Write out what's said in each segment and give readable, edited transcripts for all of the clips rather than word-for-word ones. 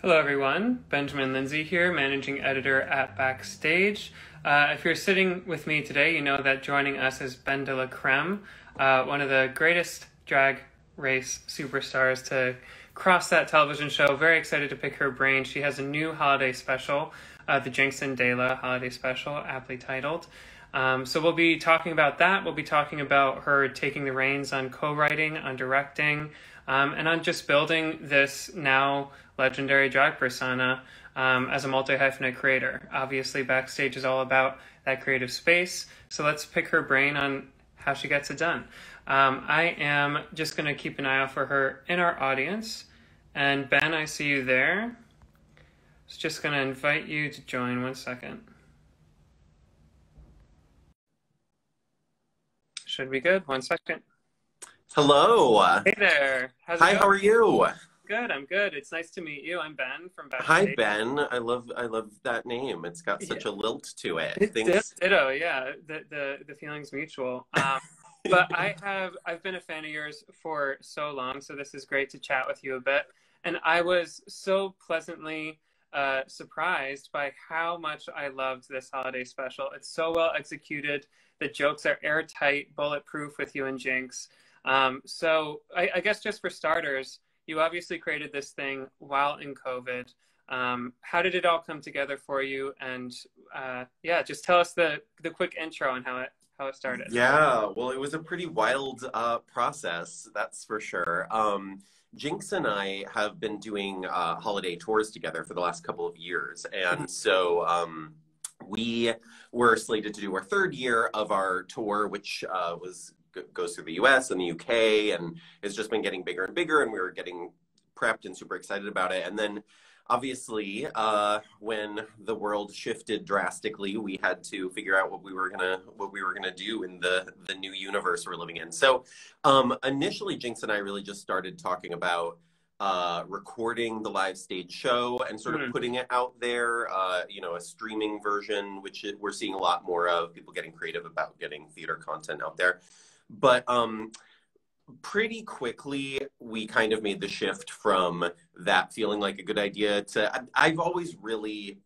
Hello, everyone. Benjamin Lindsay here, managing editor at Backstage. If you're sitting with me today, you know that joining us is BenDeLaCreme, one of the greatest drag race superstars to cross that television show. Very excited to pick her brain. She has a new holiday special, the Jinx and Dela holiday special, aptly titled. So we'll be talking about that. We'll be talking about her taking the reins on co-writing, on directing, and on just building this now legendary drag persona as a multi-hyphenate creator. Obviously, Backstage is all about that creative space. So let's pick her brain on how she gets it done. I am just going to keep an eye out for her in our audience. And Ben, I see you there. I was just going to invite you to join. 1 second. Should be good. 1 second. Hello. Hey there. How's it Hi, going? how are you? Good, I'm good. It's nice to meet you. I'm Ben from Hi, Backstage. Ben. I love that name. It's got such Yeah. a lilt to it. Thanks. Ditto, yeah. The feeling's mutual. But I've been a fan of yours for so long, so this is great to chat with you a bit. And I was so pleasantly surprised by how much I loved this holiday special. It's so well executed. The jokes are airtight, bulletproof with you and Jinx. So I guess just for starters, you obviously created this thing while in COVID. How did it all come together for you? And yeah, just tell us the quick intro on how it started. Yeah, well, it was a pretty wild process, that's for sure. Jinx and I have been doing holiday tours together for the last couple of years. And so we were slated to do our third year of our tour, which goes through the US and the UK, and it's just been getting bigger and bigger, and we were getting prepped and super excited about it. And then obviously when the world shifted drastically, we had to figure out what we were gonna do in the new universe we're living in. So initially Jinx and I really just started talking about recording the live stage show and sort of putting it out there, you know, a streaming version, which we're seeing a lot more of, people getting creative about getting theater content out there. But pretty quickly, we kind of made the shift from that feeling like a good idea to, I've always really,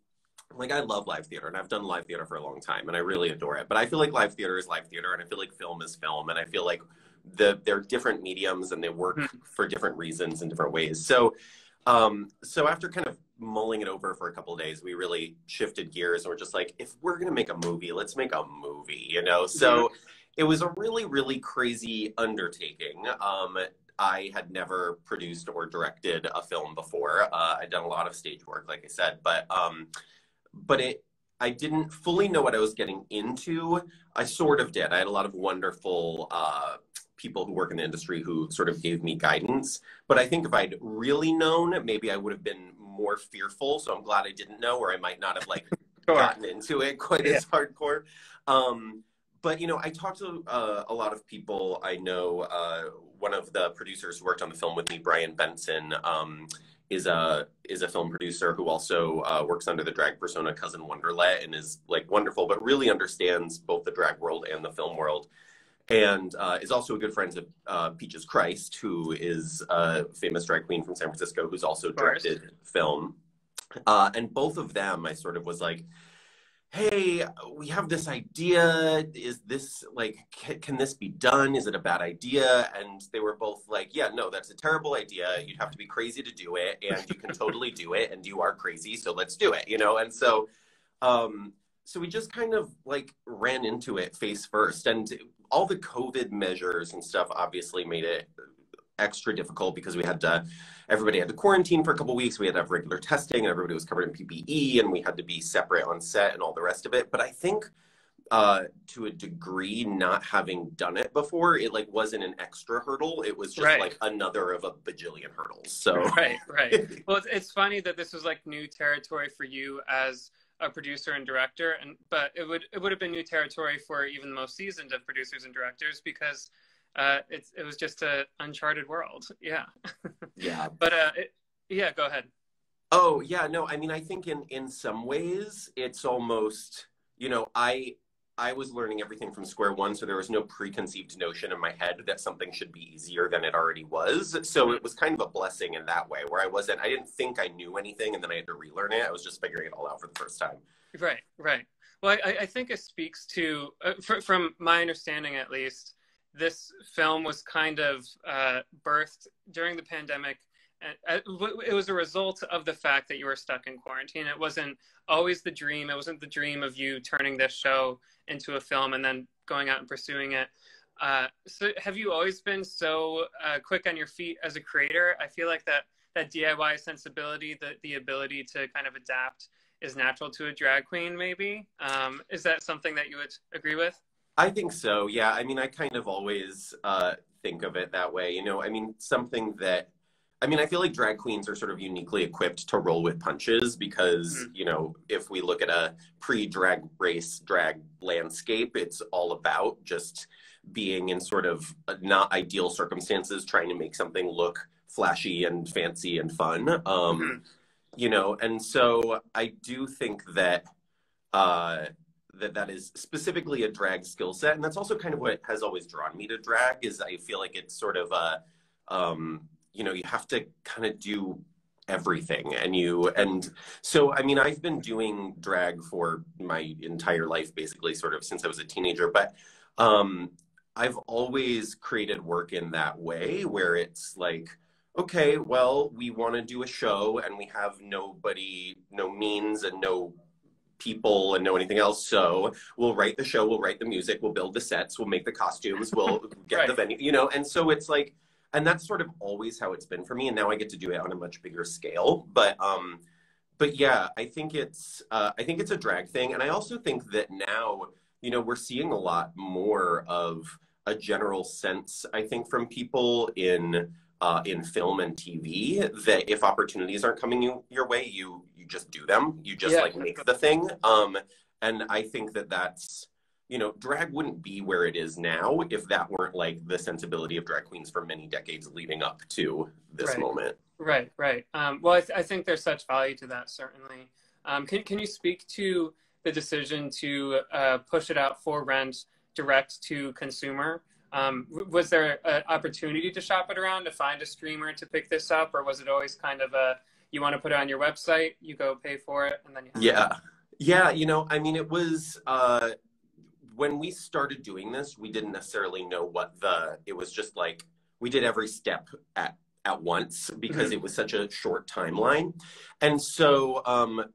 like, I love live theater, and I've done live theater for a long time, and I really adore it. But I feel like live theater is live theater, and I feel like film is film, and I feel like they're different mediums, and they work for different reasons in different ways. So, so after kind of mulling it over for a couple of days, we really shifted gears, and we're just like, if we're gonna make a movie, let's make a movie, you know? So it was a really, really crazy undertaking. I had never produced or directed a film before. I'd done a lot of stage work, like I said, but I didn't fully know what I was getting into. I sort of did. I had a lot of wonderful people who work in the industry who sort of gave me guidance. But I think if I'd really known, maybe I would have been more fearful. So I'm glad I didn't know, or I might not have like gotten into it quite as hardcore. But, you know, I talked to a lot of people. I know one of the producers who worked on the film with me, Brian Benson, is a film producer who also works under the drag persona Cousin Wonderlet, and is like wonderful, but really understands both the drag world and the film world. And is also a good friend of Peaches Christ, who is a famous drag queen from San Francisco, who's also directed film. And both of them, I sort of was like, hey, we have this idea. Is this like, can this be done? Is it a bad idea? And they were both like, yeah, no, that's a terrible idea. You'd have to be crazy to do it, and you can totally do it, and you are crazy, so let's do it, you know? And so, so we just kind of like ran into it face first, and all the COVID measures and stuff obviously made it extra difficult because everybody had to quarantine for a couple of weeks. We had to have regular testing, and everybody was covered in PPE, and we had to be separate on set and all the rest of it. But I think to a degree, not having done it before, it like wasn't an extra hurdle. It was just like another of a bajillion hurdles. So right. Well, it's funny that this was like new territory for you as a producer and director, but it would have been new territory for even the most seasoned of producers and directors, because it was just an uncharted world. Yeah. But yeah, go ahead. Oh yeah, no, I mean, I think in some ways it's almost, you know, I was learning everything from square one, so there was no preconceived notion in my head that something should be easier than it already was. So it was kind of a blessing in that way, where I didn't think I knew anything and then I had to relearn it. I was just figuring it all out for the first time. Right, right. Well, I think it speaks to, from my understanding at least, this film was kind of birthed during the pandemic. And it was a result of the fact that you were stuck in quarantine. It wasn't always the dream. It wasn't the dream of you turning this show into a film and then going out and pursuing it. So have you always been so quick on your feet as a creator? I feel like that DIY sensibility, the ability to kind of adapt is natural to a drag queen, maybe. Is that something that you would agree with? I think so. Yeah. I mean, I kind of always think of it that way. You know, I mean, I feel like drag queens are sort of uniquely equipped to roll with punches because, you know, if we look at a pre-drag race drag landscape, it's all about just being in sort of not ideal circumstances, trying to make something look flashy and fancy and fun. You know, and so I do think that that is specifically a drag skill set. And that's also kind of what has always drawn me to drag is I feel like it's sort of a, you know, you have to kind of do everything and so I mean I've been doing drag for my entire life basically sort of since I was a teenager, but I've always created work in that way where it's like, okay, well, we want to do a show and we have no means and no people and no anything else, so we'll write the show, we'll write the music, we'll build the sets, we'll make the costumes, we'll get the venue, you know. And so it's like, and that's sort of always how it's been for me, and now I get to do it on a much bigger scale. But yeah, I think it's a drag thing. And I also think that now, you know, we're seeing a lot more of a general sense, I think, from people in film and TV that if opportunities aren't coming your way, you just do them. You just like make the thing. And I think that's, you know, drag wouldn't be where it is now if that weren't like the sensibility of drag queens for many decades leading up to this moment. Right, right. Well, I think there's such value to that, certainly. Can you speak to the decision to push it out for rent direct to consumer? Was there an opportunity to shop it around, to find a streamer to pick this up? Or was it always kind of you want to put it on your website, you go pay for it, and then you have it? Yeah, you know, I mean, it was, when we started doing this, we didn't necessarily know it was just like, we did every step at once because it was such a short timeline. And so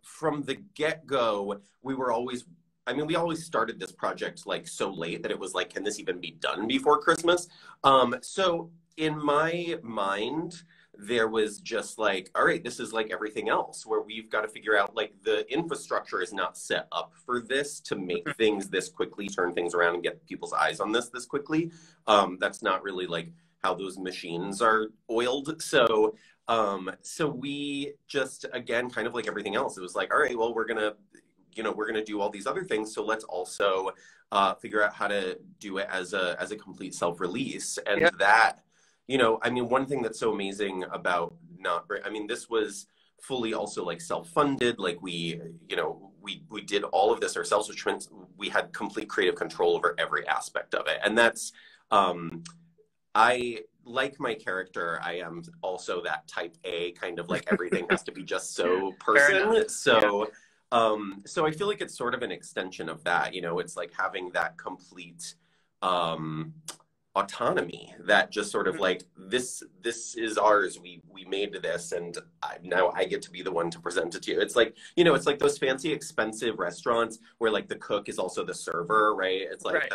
from the get-go, we always started this project like so late that it was like, can this even be done before Christmas? So in my mind, there was just like, all right, this is like everything else where we've got to figure out like the infrastructure is not set up for this to make things this quickly, turn things around and get people's eyes on this quickly. That's not really like how those machines are oiled. So we just, again, kind of like everything else, it was like, all right, well, we're going to do all these other things. So let's also figure out how to do it as a complete self-release. And that, you know, I mean, one thing that's so amazing about this was fully also like self-funded. Like we did all of this ourselves, which meant we had complete creative control over every aspect of it. And that's, I like my character. I am also that type A kind of like everything has to be just so person. So I feel like it's sort of an extension of that, you know, it's like having that complete autonomy that just sort of like, this is ours. We made this and now I get to be the one to present it to you. It's like, you know, it's like those fancy, expensive restaurants where like the cook is also the server, right? It's like,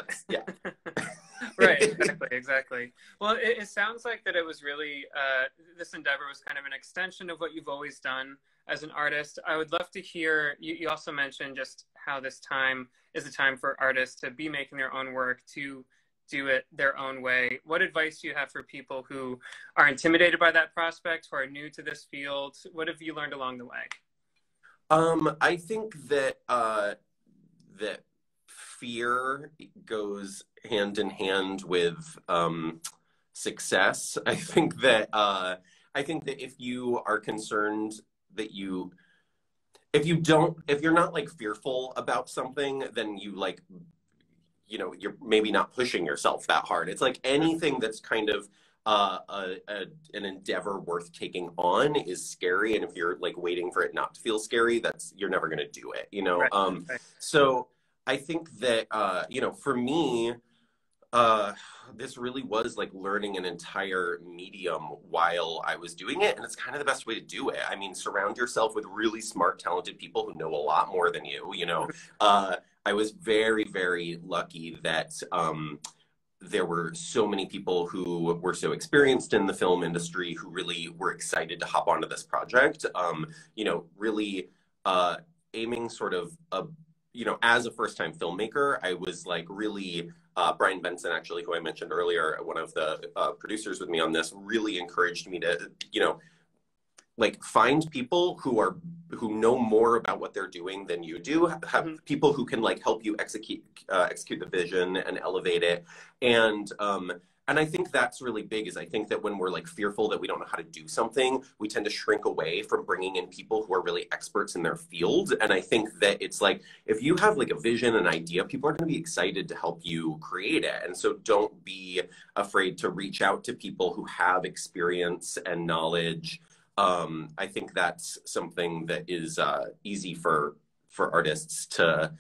Right, exactly. Well, it sounds like that it was really, this endeavor was kind of an extension of what you've always done as an artist. I would love to hear, you also mentioned just how this time is a time for artists to be making their own work, to do it their own way. What advice do you have for people who are intimidated by that prospect, who are new to this field? What have you learned along the way? I think that that fear goes hand in hand with success. I think that if you are concerned that if you're not like fearful about something, then you like you know, you're maybe not pushing yourself that hard. It's like anything that's kind of an endeavor worth taking on is scary, and if you're like waiting for it not to feel scary, you're never going to do it, you know. Right. Right. So I think that you know, for me, this really was like learning an entire medium while I was doing it, and it's kind of the best way to do it. I mean, surround yourself with really smart, talented people who know a lot more than you know. I was very, very lucky that there were so many people who were so experienced in the film industry who really were excited to hop onto this project. You know, really aiming sort of you know, as a first-time filmmaker, I was like really Brian Benson, actually, who I mentioned earlier, one of the producers with me on this, really encouraged me to, you know, like find people who know more about what they're doing than you do, have people who can like help you execute the vision and elevate it. And I think that's really big, is I think that when we're like fearful that we don't know how to do something, we tend to shrink away from bringing in people who are really experts in their field. And I think that it's like, if you have like a vision, an idea, people are going to be excited to help you create it. And so don't be afraid to reach out to people who have experience and knowledge. I think that's something that is easy for artists to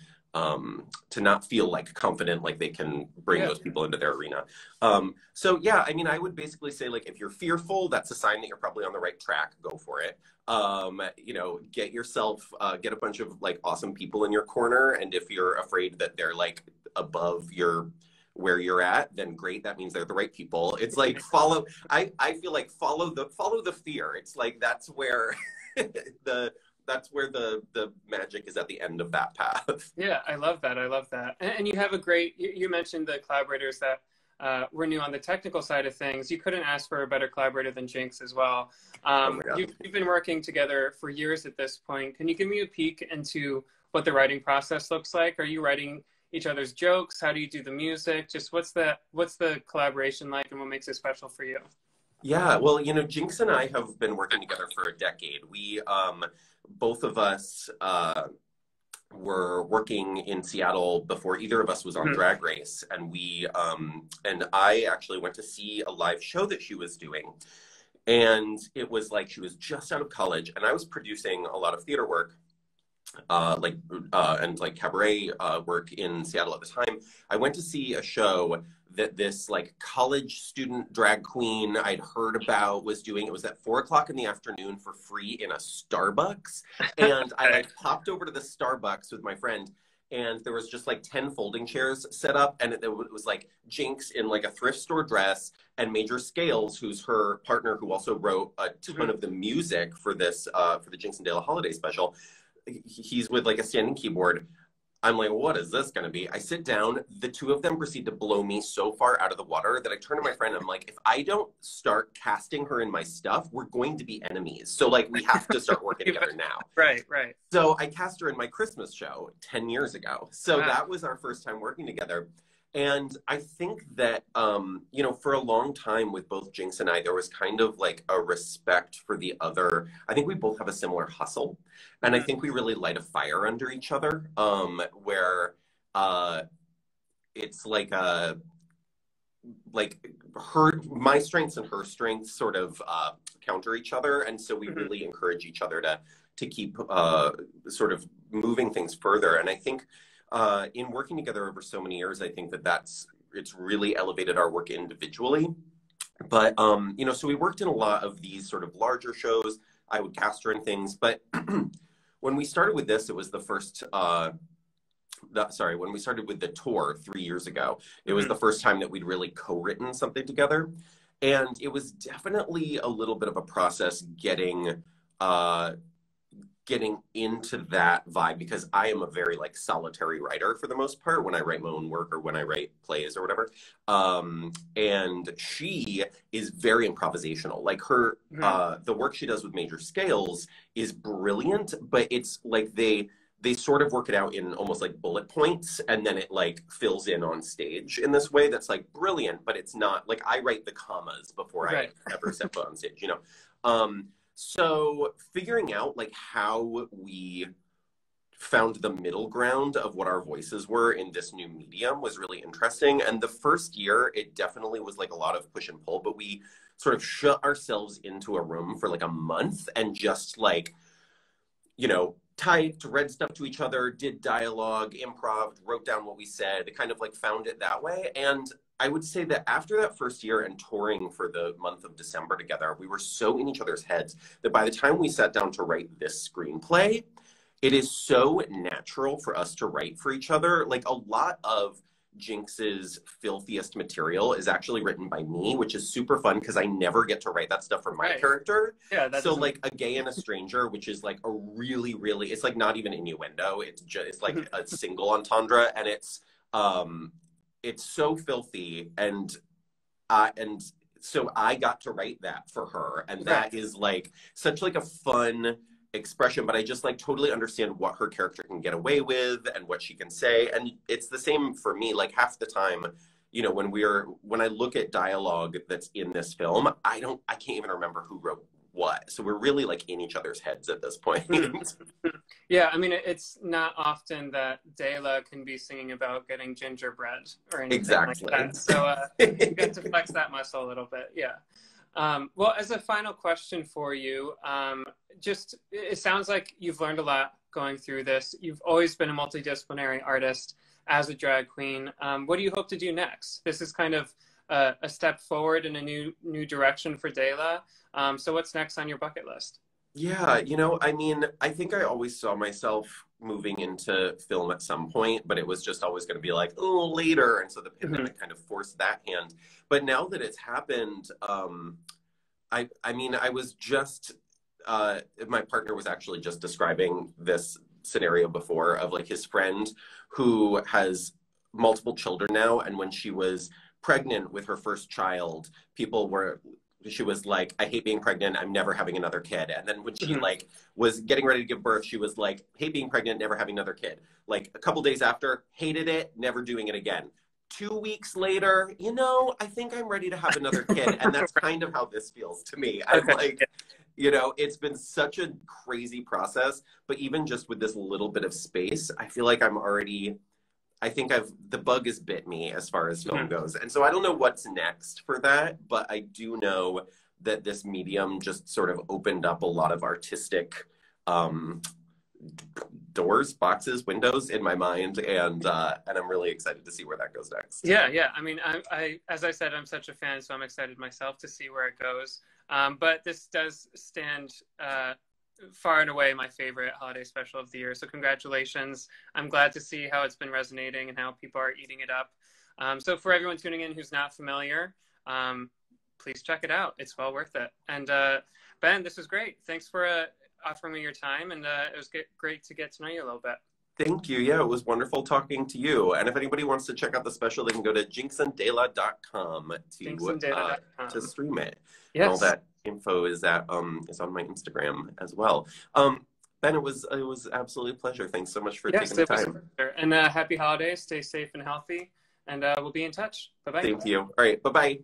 not feel like confident, like they can bring those people into their arena. So yeah, I mean, I would basically say, like, if you're fearful, that's a sign that you're probably on the right track. Go for it. You know, get a bunch of like awesome people in your corner. And if you're afraid that they're like above where you're at, then great. That means they're the right people. It's like I feel like follow the fear. It's like that's where that's where the magic is, at the end of that path. Yeah, I love that. I love that. And you have you mentioned the collaborators that were new on the technical side of things. You couldn't ask for a better collaborator than Jinx as well. You've been working together for years at this point. Can you give me a peek into what the writing process looks like? Are you writing each other's jokes? How do you do the music? Just what's the collaboration like, and what makes it special for you? Yeah, well, you know, Jinx and I have been working together for a decade. We, both of us, were working in Seattle before either of us was on Drag Race, and and I actually went to see a live show that she was doing, and it was like she was just out of college, and I was producing a lot of theater work, and like cabaret work in Seattle at the time. I went to see a show that this like college student drag queen I'd heard about was doing. It was at 4 o'clock in the afternoon for free in a Starbucks. And I like popped over to the Starbucks with my friend, and there was just like 10 folding chairs set up. And it was like Jinx in like a thrift store dress, and Major Scales, who's her partner, who also wrote a ton of the music for this, for the Jinx and Dale holiday special. He's with like a standing keyboard. I'm like, what is this going to be? I sit down. The two of them proceed to blow me so far out of the water that I turn to my friend. And I'm like, if I don't start casting her in my stuff, we're going to be enemies. So like, we have to start working together now. Right. So I cast her in my Christmas show 10 years ago. So that was our first time working together. And I think that, you know, for a long time with both Jinx and I, there was kind of like a respect for the other. I think we both have a similar hustle. And I think we really light a fire under each other, where it's like my strengths and her strengths sort of counter each other. And so we really encourage each other to keep sort of moving things further. And I think in working together over so many years, I think it's really elevated our work individually. But, you know, so we worked in a lot of these sort of larger shows. I would cast her in things, but when we started with this, it was the first, when we started with the tour 3 years ago, it was the first time that we'd really co-written something together. And it was definitely a little bit of a process getting into that vibe, because I am a very like solitary writer for the most part when I write my own work or when I write plays or whatever. And she is very improvisational. Like her, the work she does with Major Scales is brilliant, but it's like they sort of work it out in almost like bullet points, and then it like fills in on stage in this way that's like brilliant, but it's not like I write the commas before I ever step foot on stage, you know? So figuring out like how we found the middle ground of what our voices were in this new medium was really interesting. And the first year, it definitely was like a lot of push and pull, but we sort of shut ourselves into a room for like a month and just like, you know, typed, read stuff to each other, did dialogue, improv, wrote down what we said, kind of like found it that way. And I would say that after that first year and touring for the month of December together, we were so in each other's heads that by the time we sat down to write this screenplay, it is so natural for us to write for each other. Like a lot of Jinx's filthiest material is actually written by me, which is super fun because I never get to write that stuff for my character. Yeah, so like A Gay and a Stranger, which is like a really, really, it's like not even innuendo. It's just, it's like a single entendre, and it's so filthy, and so I got to write that for her, and that is like such like a fun expression, but I just like totally understand what her character can get away with and what she can say. And it's the same for me. Like half the time, you know, when I look at dialogue that's in this film, I can't even remember who wrote what. So we're really like in each other's heads at this point. Yeah, I mean, it's not often that Dela can be singing about getting gingerbread or anything like that. So you get to flex that muscle a little bit. Yeah. Well, as a final question for you, it sounds like you've learned a lot going through this. You've always been a multidisciplinary artist as a drag queen. What do you hope to do next? This is kind of a step forward in a new direction for Dela. So what's next on your bucket list? Yeah, you know, I mean, I think I always saw myself moving into film at some point, but it was just always going to be like, oh, later. And so the pandemic kind of forced that hand. But now that it's happened, I mean, I was just, my partner was actually just describing this scenario before of like his friend who has multiple children now. And when she was pregnant with her first child, she was like, I hate being pregnant. I'm never having another kid. And then when she like was getting ready to give birth, she was like, hate being pregnant, never having another kid. Like a couple days after, hated it, never doing it again. 2 weeks later, you know, I think I'm ready to have another kid. And that's kind of how this feels to me. I'm like, you know, it's been such a crazy process, but even just with this little bit of space, I feel like the bug has bit me as far as film goes. And so I don't know what's next for that, but I do know that this medium just sort of opened up a lot of artistic doors, boxes, windows in my mind. And I'm really excited to see where that goes next. Yeah. I mean, I as I said, I'm such a fan, so I'm excited myself to see where it goes. But this does stand far and away my favorite holiday special of the year. So congratulations. I'm glad to see how it's been resonating and how people are eating it up. So for everyone tuning in who's not familiar, please check it out. It's well worth it. And Ben, this was great. Thanks for offering me your time. And it was great to get to know you a little bit. Thank you. Yeah, it was wonderful talking to you. And if anybody wants to check out the special, they can go to jinxanddela.com to stream it. Yes. And all that info is on my Instagram as well. Ben, it was absolutely a pleasure. Thanks so much for taking the time. And happy holidays. Stay safe and healthy. And we'll be in touch. Bye-bye. Thank you. All right. Bye-bye.